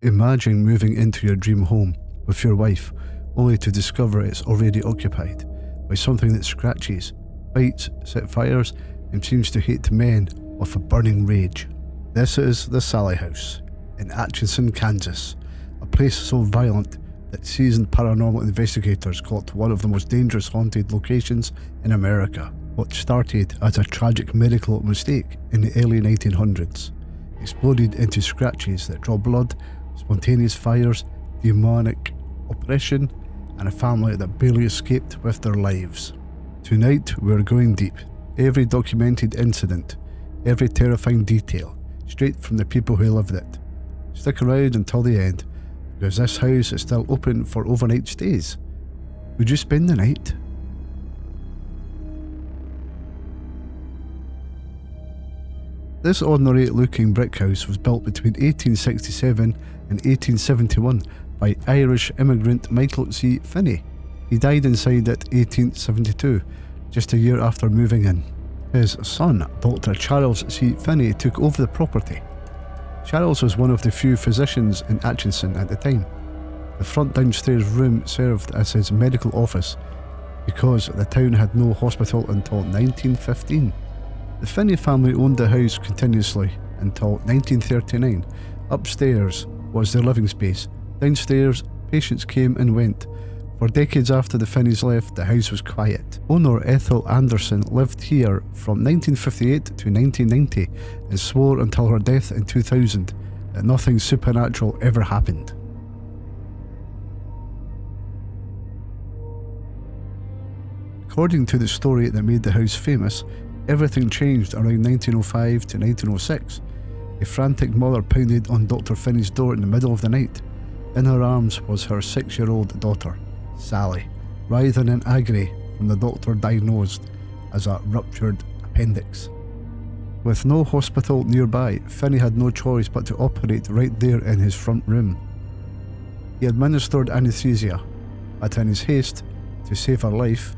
Imagine moving into your dream home with your wife, only to discover it's already occupied by something that scratches, bites, set fires, and seems to hate men with a burning rage. This is the Sallie House in Atchison, Kansas, a place so violent that seasoned paranormal investigators call it one of the most dangerous haunted locations in America. What started as a tragic medical mistake in the early 1900s exploded into scratches that draw blood, spontaneous fires, demonic oppression, and a family that barely escaped with their lives. Tonight we're going deep. Every documented incident, every terrifying detail, straight from the people who lived it. Stick around until the end, because this house is still open for overnight stays. Would you spend the night? This ordinary looking brick house was built between 1867 and 1871 by Irish immigrant Michael C. Finney. He died inside at 1872, just a year after moving in. His son, Dr. Charles C. Finney, took over the property. Charles was one of the few physicians in Atchison at the time. The front downstairs room served as his medical office because the town had no hospital until 1915. The Finney family owned the house continuously until 1939. Upstairs was their living space. Downstairs, patients came and went. For decades after the Finneys left, the house was quiet. Owner Ethel Anderson lived here from 1958 to 1990 and swore until her death in 2000 that nothing supernatural ever happened. According to the story that made the house famous, everything changed around 1905 to 1906. A frantic mother pounded on Dr. Finney's door in the middle of the night. In her arms was her 6-year-old daughter, Sallie, writhing in agony from the doctor diagnosed as a ruptured appendix. With no hospital nearby, Finney had no choice but to operate right there in his front room. He administered anesthesia, but in his haste to save her life,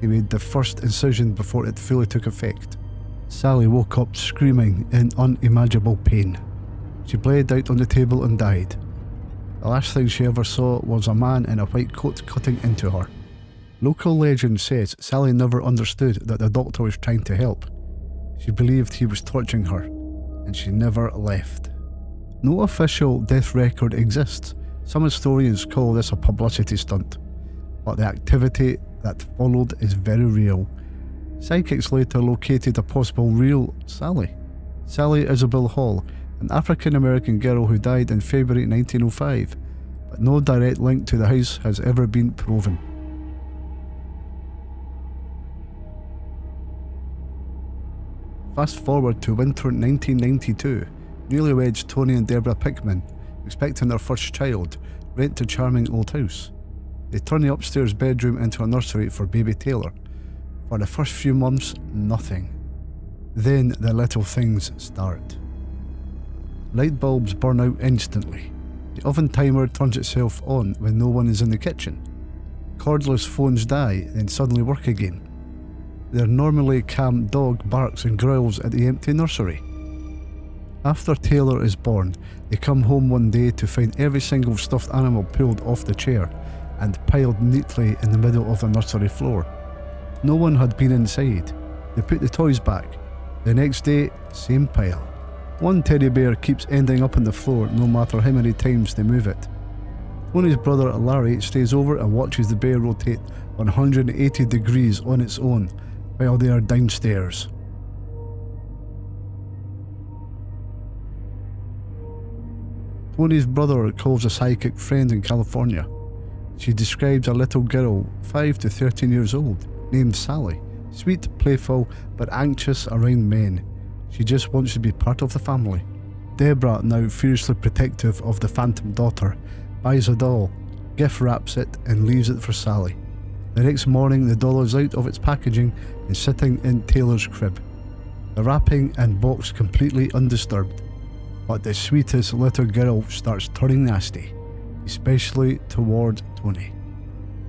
he made the first incision before it fully took effect. Sallie woke up screaming in unimaginable pain. She bled out on the table and died. The last thing she ever saw was a man in a white coat cutting into her. Local legend says Sallie never understood that the doctor was trying to help. She believed he was torturing her, and she never left. No official death record exists. Some historians call this a publicity stunt, but the activity that followed is very real. Psychics later located a possible real Sallie Isabel Hall, an African-American girl who died in February 1905, but no direct link to the house has ever been proven. Fast forward to winter 1992, newlyweds Tony and Debra Pickman, expecting their first child, rent a charming old house. They turn the upstairs bedroom into a nursery for baby Taylor. For the first few months, nothing. Then the little things start. Light bulbs burn out instantly. The oven timer turns itself on when no one is in the kitchen. Cordless phones die, then suddenly work again. Their normally calm dog barks and growls at the empty nursery. After Taylor is born, they come home one day to find every single stuffed animal pulled off the chair and piled neatly in the middle of the nursery floor. No one had been inside. They put the toys back. The next day, same pile. One teddy bear keeps ending up on the floor no matter how many times they move it. Tony's brother Larry stays over and watches the bear rotate 180 degrees on its own while they are downstairs. Tony's brother calls a psychic friend in California. She describes a little girl, 5 to 13 years old, named Sallie. Sweet, playful, but anxious around men. She just wants to be part of the family. Debra, now fiercely protective of the phantom daughter, buys a doll, gift wraps it and leaves it for Sallie. The next morning the doll is out of its packaging and sitting in Taylor's crib. The wrapping and box completely undisturbed. But the sweetest little girl starts turning nasty, especially toward Tony.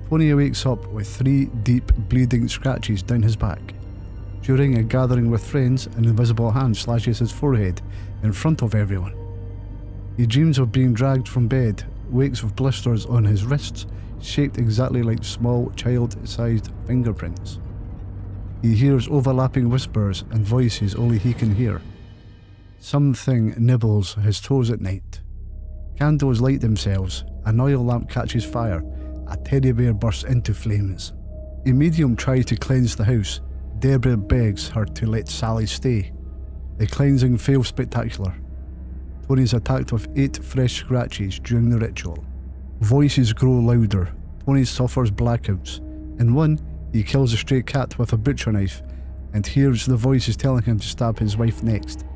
Tony wakes up with 3 deep bleeding scratches down his back. During a gathering with friends, an invisible hand slashes his forehead in front of everyone. He dreams of being dragged from bed, wakes with blisters on his wrists, shaped exactly like small child-sized fingerprints. He hears overlapping whispers and voices only he can hear. Something nibbles his toes at night. Candles light themselves, an oil lamp catches fire, a teddy bear bursts into flames. A medium tries to cleanse the house. Debra begs her to let Sallie stay. The cleansing fails spectacular. Tony is attacked with 8 fresh scratches during the ritual. Voices grow louder. Tony suffers blackouts. In one, he kills a stray cat with a butcher knife and hears the voices telling him to stab his wife next.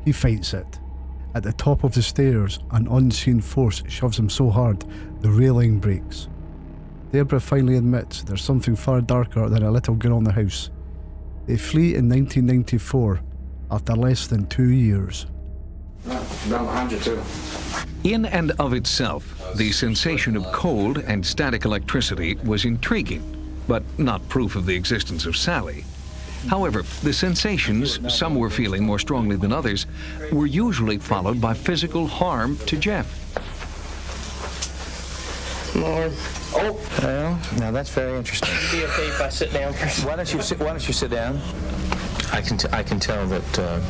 He fights it. At the top of the stairs, an unseen force shoves him so hard the railing breaks. Debra finally admits there's something far darker than a little girl in the house. They flee in 1994 after less than 2 years. Down behind you too. In and of itself, the sensation of cold and static electricity was intriguing, but not proof of the existence of Sallie. However, the sensations, some were feeling more strongly than others, were usually followed by physical harm to Jeff. More. Oh, well, now that's very interesting. Would it be okay if I sit down first? Why don't you sit down? I can tell that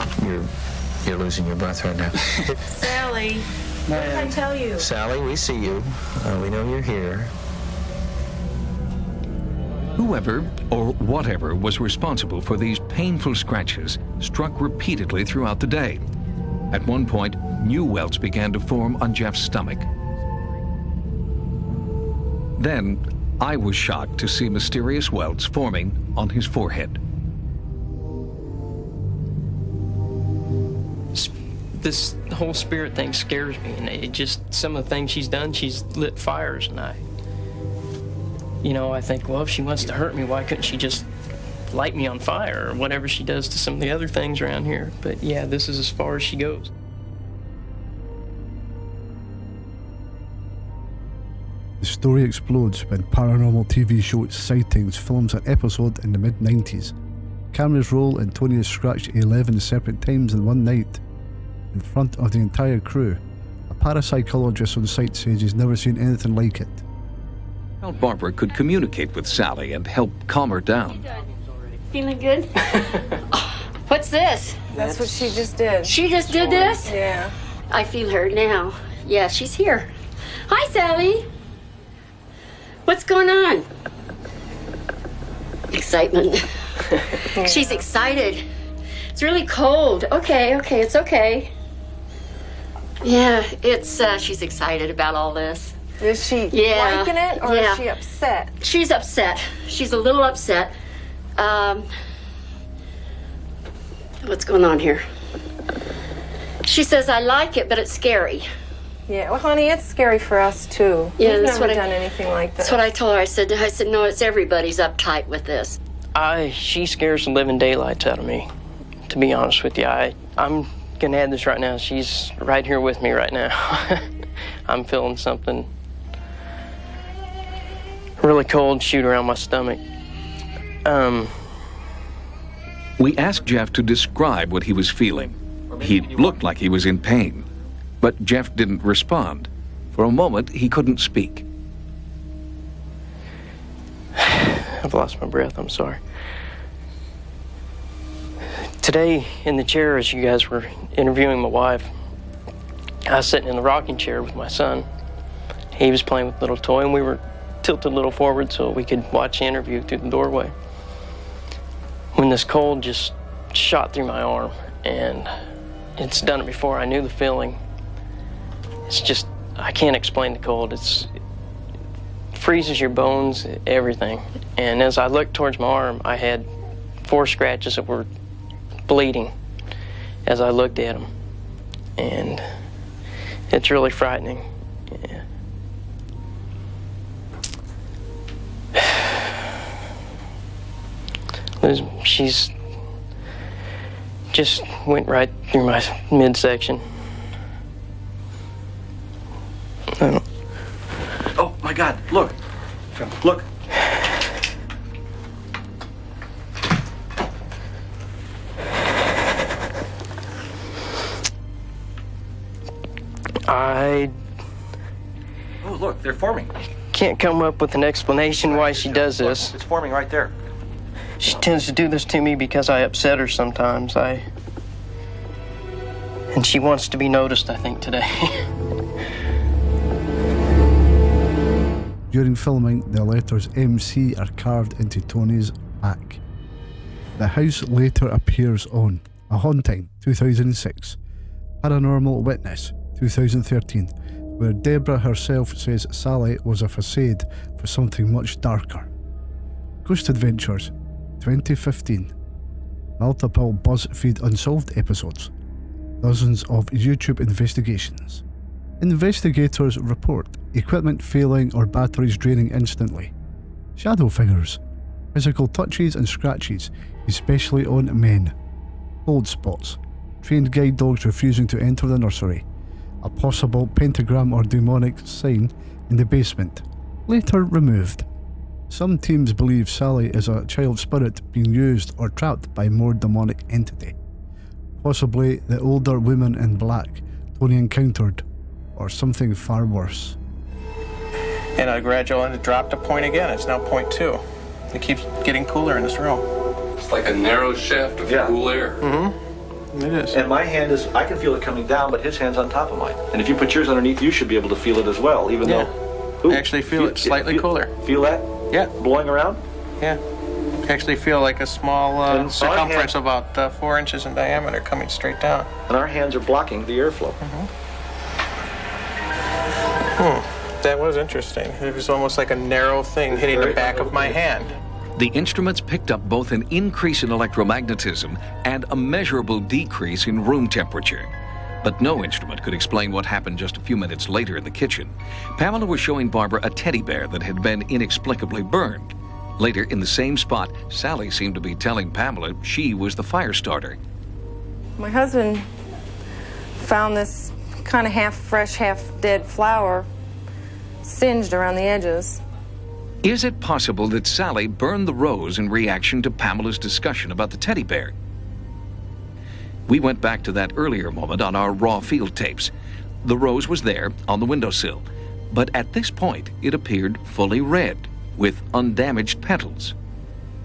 you're losing your breath right now. Sallie, what did I tell you? Sallie, we see you. We know you're here. Whoever or whatever was responsible for these painful scratches struck repeatedly throughout the day. At one point, new welts began to form on Jeff's stomach. Then, I was shocked to see mysterious welts forming on his forehead. This whole spirit thing scares me, and it just, some of the things she's done, she's lit fires, and I think, well, if she wants to hurt me, why couldn't she just light me on fire, or whatever she does to some of the other things around here? But yeah, this is as far as she goes. The story explodes when paranormal TV show Sightings films an episode in the mid-90s. Cameras roll and Tony is scratched 11 separate times in one night in front of the entire crew. A parapsychologist on site says he's never seen anything like it. Barbara could communicate with Sallie and help calm her down. Feeling good? What's this? That's what she just did. She just did this? Yeah. I feel her now. Yeah, she's here. Hi, Sallie. What's going on? Excitement. Yeah. She's excited. It's really cold. Okay, it's okay. Yeah, she's excited about all this. Is she liking it, or is she upset? She's upset. She's a little upset. What's going on here? She says, I like it, but it's scary. Yeah, well, honey, it's scary for us, too. Yeah, We've that's never what done anything like this. That's what I told her. I said, no, it's everybody's uptight with this. She scares the living daylights out of me, to be honest with you. I'm gonna add this right now. She's right here with me right now. I'm feeling something really cold shoot around my stomach. We asked Jeff to describe what he was feeling. He looked like he was in pain, but Jeff didn't respond. For a moment, he couldn't speak. I've lost my breath, I'm sorry. Today, in the chair, as you guys were interviewing my wife, I was sitting in the rocking chair with my son. He was playing with a little toy, and we were tilted a little forward so we could watch the interview through the doorway. When this cold just shot through my arm, and it's done it before, I knew the feeling. It's just, I can't explain the cold. It freezes your bones, everything. And as I looked towards my arm, I had 4 scratches that were bleeding as I looked at them. And it's really frightening. Yeah. She's just went right through my midsection. Oh my God! Look, look. I Oh, look, they're forming. can't come up with an explanation why she does Look, this. it's forming right there. She tends to do this to me because I upset her sometimes. And she wants to be noticed, I think, today. During filming, the letters MC are carved into Tony's back. The house later appears on A Haunting, 2006, Paranormal Witness, 2013, where Debra herself says Sallie was a facade for something much darker. Ghost Adventures, 2015, multiple BuzzFeed Unsolved episodes, dozens of YouTube investigations. Investigators report equipment failing or batteries draining instantly. Shadow figures, physical touches and scratches, especially on men. Cold spots, trained guide dogs refusing to enter the nursery. A possible pentagram or demonic sign in the basement, later removed. Some teams believe Sallie is a child spirit being used or trapped by more demonic entity. Possibly the older woman in black Tony encountered, or something far worse. And I gradually dropped a point again. It's now 0.2. It keeps getting cooler in this room. It's like a narrow shaft of cool air. Mm-hmm. It is. And my hand is, I can feel it coming down, but his hand's on top of mine. And if you put yours underneath, you should be able to feel it as well, even though... Ooh, I actually feel it slightly cooler. Feel that? Yeah. Blowing around? Yeah. I actually feel like a small circumference about 4 inches in diameter coming straight down. And our hands are blocking the airflow. That was interesting. It was almost like a narrow thing hitting the back of my hand. The instruments picked up both an increase in electromagnetism and a measurable decrease in room temperature. But no instrument could explain what happened just a few minutes later in the kitchen. Pamela was showing Barbara a teddy bear that had been inexplicably burned. Later, in the same spot, Sallie seemed to be telling Pamela she was the fire starter. My husband found this kind of half fresh, half dead flower singed around the edges. Is it possible that Sallie burned the rose in reaction to Pamela's discussion about the teddy bear? We went back to that earlier moment on our raw field tapes. The rose was there on the windowsill, but at this point it appeared fully red, with undamaged petals.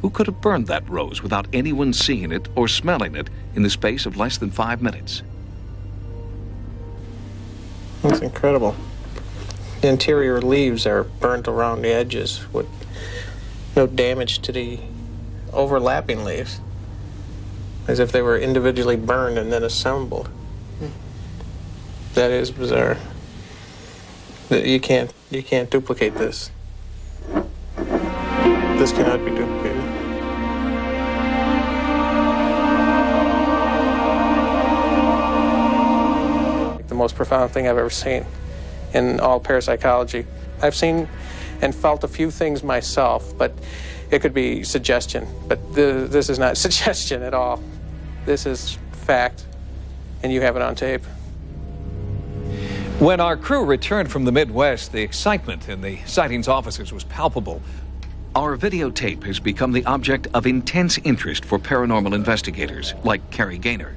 Who could have burned that rose without anyone seeing it or smelling it in the space of less than 5 minutes? That's incredible. The interior leaves are burnt around the edges with no damage to the overlapping leaves, as if they were individually burned and then assembled. That is bizarre. You can't duplicate this. This cannot be duplicated. The most profound thing I've ever seen in all parapsychology. I've seen and felt a few things myself, but it could be suggestion. But this is not suggestion at all. This is fact, and you have it on tape. When our crew returned from the Midwest, the excitement in the sightings offices was palpable. Our videotape has become the object of intense interest for paranormal investigators like Kerry Gaynor.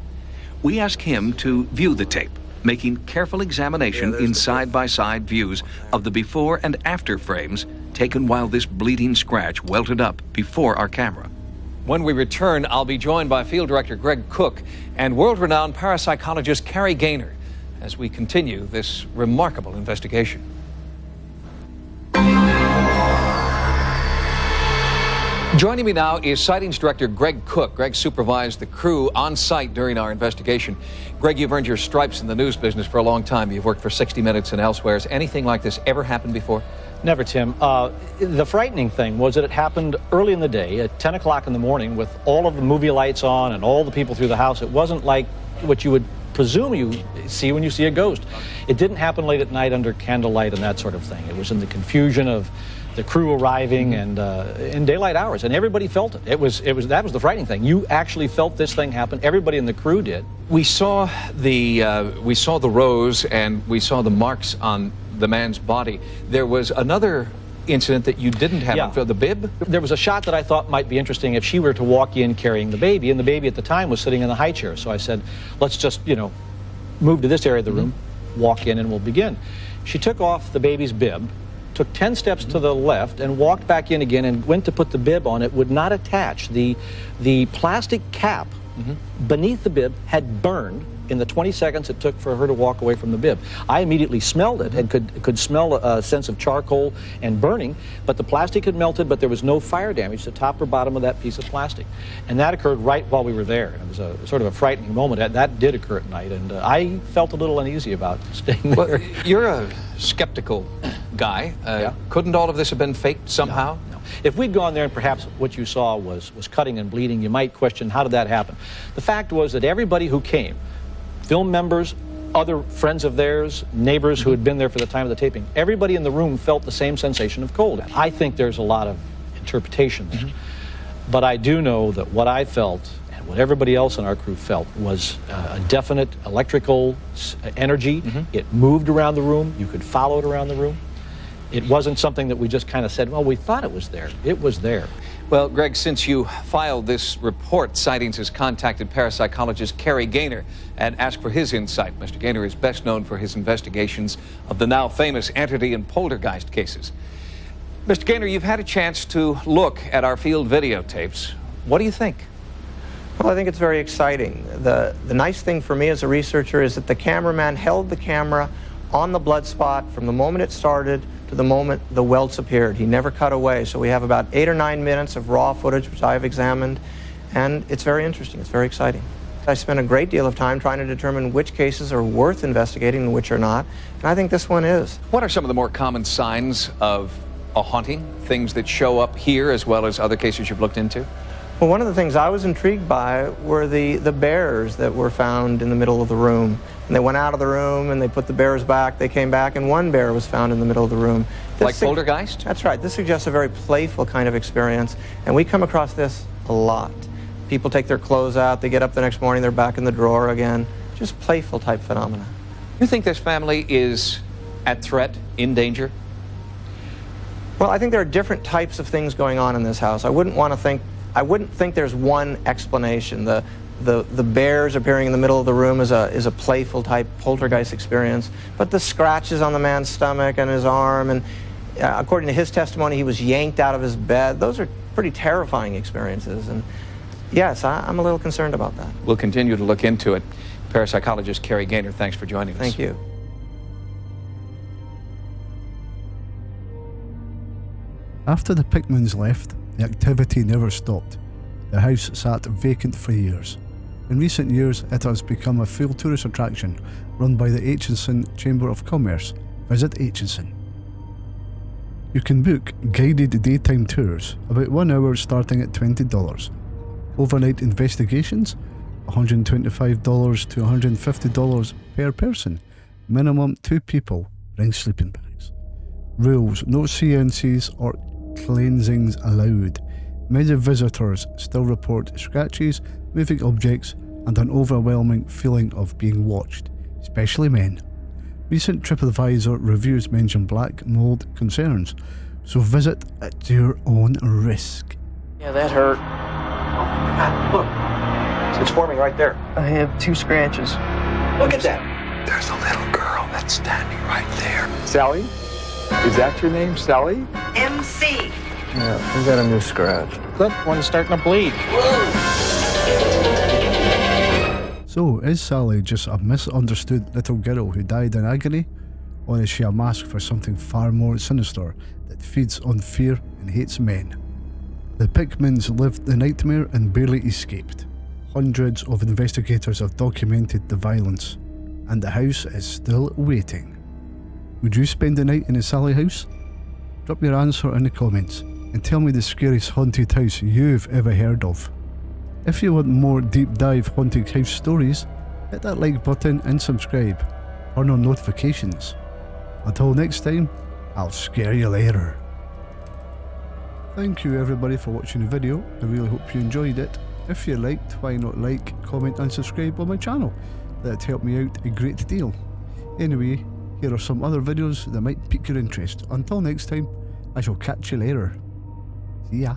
We ask him to view the tape, making careful examination in side-by-side views of the before and after frames taken while this bleeding scratch welted up before our camera. When we return, I'll be joined by Field Director Greg Cook and world-renowned parapsychologist Kerry Gaynor as we continue this remarkable investigation. Joining me now is Sightings Director Greg Cook. Greg supervised the crew on site during our investigation. Greg, you've earned your stripes in the news business for a long time. You've worked for 60 Minutes and elsewhere. Has anything like this ever happened before? Never, Tim. The frightening thing was that it happened early in the day at 10 o'clock in the morning with all of the movie lights on and all the people through the house. It wasn't like what you would presume you see when you see a ghost. It didn't happen late at night under candlelight and that sort of thing. It was in the confusion of the crew arriving and in daylight hours, and everybody felt it. That was the frightening thing. You actually felt this thing happen. Everybody in the crew did. We saw the rose and we saw the marks on the man's body. There was another incident that you didn't have, the bib? There was a shot that I thought might be interesting if she were to walk in carrying the baby, and the baby at the time was sitting in the high chair. So I said, let's just, move to this area of the room. walk in and we'll begin. She took off the baby's bib, took 10 steps to the left, and walked back in again and went to put the bib on. It would not attach. The plastic cap beneath the bib had burned in the 20 seconds it took for her to walk away from the bib. I immediately smelled it and could smell a sense of charcoal and burning, but the plastic had melted, but there was no fire damage to top or bottom of that piece of plastic. And that occurred right while we were there. It was a sort of a frightening moment. That did occur at night, and I felt a little uneasy about staying there. Well, you're a skeptical guy. Yeah. Couldn't all of this have been faked somehow? No. If we'd gone there and perhaps what you saw was cutting and bleeding, you might question, how did that happen? The fact was that everybody who came, film members, other friends of theirs, neighbors who had been there for the time of the taping, everybody in the room felt the same sensation of cold. I think there's a lot of interpretation there. But I do know that what I felt and what everybody else in our crew felt was a definite electrical energy. It moved around the room. You could follow it around the room. It wasn't something that we just kind of said, well, we thought it was there. It was there. Well, Greg, since you filed this report, Sightings has contacted parapsychologist Kerry Gaynor and asked for his insight. Mr. Gaynor is best known for his investigations of the now famous entity and poltergeist cases. Mr. Gaynor, you've had a chance to look at our field videotapes. What do you think? Well, I think it's very exciting. The nice thing for me as a researcher is that the cameraman held the camera on the blood spot from the moment it started to the moment the welts appeared. He never cut away. So we have about 8 or 9 minutes of raw footage, which I've examined, and it's very interesting. It's very exciting. I spent a great deal of time trying to determine which cases are worth investigating and which are not, and I think this one is. What are some of the more common signs of a haunting, things that show up here as well as other cases you've looked into? Well, one of the things I was intrigued by were the bears that were found in the middle of the room. And they went out of the room and they put the bears back. They came back and one bear was found in the middle of the room. Like poltergeist? That's right. This suggests a very playful kind of experience. And we come across this a lot. People take their clothes out, they get up the next morning, they're back in the drawer again. Just playful type phenomena. You think this family is at threat, in danger? Well, I think there are different types of things going on in this house. I wouldn't think there's one explanation. The bears appearing in the middle of the room is a playful type poltergeist experience, but the scratches on the man's stomach and his arm, and according to his testimony, he was yanked out of his bed. Those are pretty terrifying experiences, and yes, I'm a little concerned about that. We'll continue to look into it. Parapsychologist Kerry Gaynor, thanks for joining us. Thank you. After the Pickmans left, the activity never stopped. The house sat vacant for years. In recent years, it has become a full tourist attraction run by the Atchison Chamber of Commerce. Visit Atchison. You can book guided daytime tours, about 1 hour starting at $20. Overnight investigations, $125 to $150 per person. Minimum 2 people, bring sleeping bags. Rules: no CNCs or cleansings allowed. Many visitors still report scratches, moving objects, and an overwhelming feeling of being watched, especially men. Recent TripAdvisor reviews mention black mold concerns, so visit at your own risk. Yeah, that hurt. Look, it's forming right there. I have 2 scratches. Look at that. There's a little girl that's standing right there. Sally? Is that your name, Sally? MC. Yeah, we got a new scratch. Good, one's starting to bleed. So, is Sally just a misunderstood little girl who died in agony? Or is she a mask for something far more sinister that feeds on fear and hates men? The Pickmans lived the nightmare and barely escaped. Hundreds of investigators have documented the violence, and the house is still waiting. Would you spend the night in the Sallie House? Drop your answer in the comments and tell me the scariest haunted house you've ever heard of. If you want more deep dive haunted house stories, hit that like button and subscribe. Turn on notifications. Until next time, I'll scare you later. Thank you everybody for watching the video. I really hope you enjoyed it. If you liked, why not like, comment and subscribe on my channel? That'd help me out a great deal. Anyway, here are some other videos that might pique your interest. Until next time, I shall catch you later. See ya.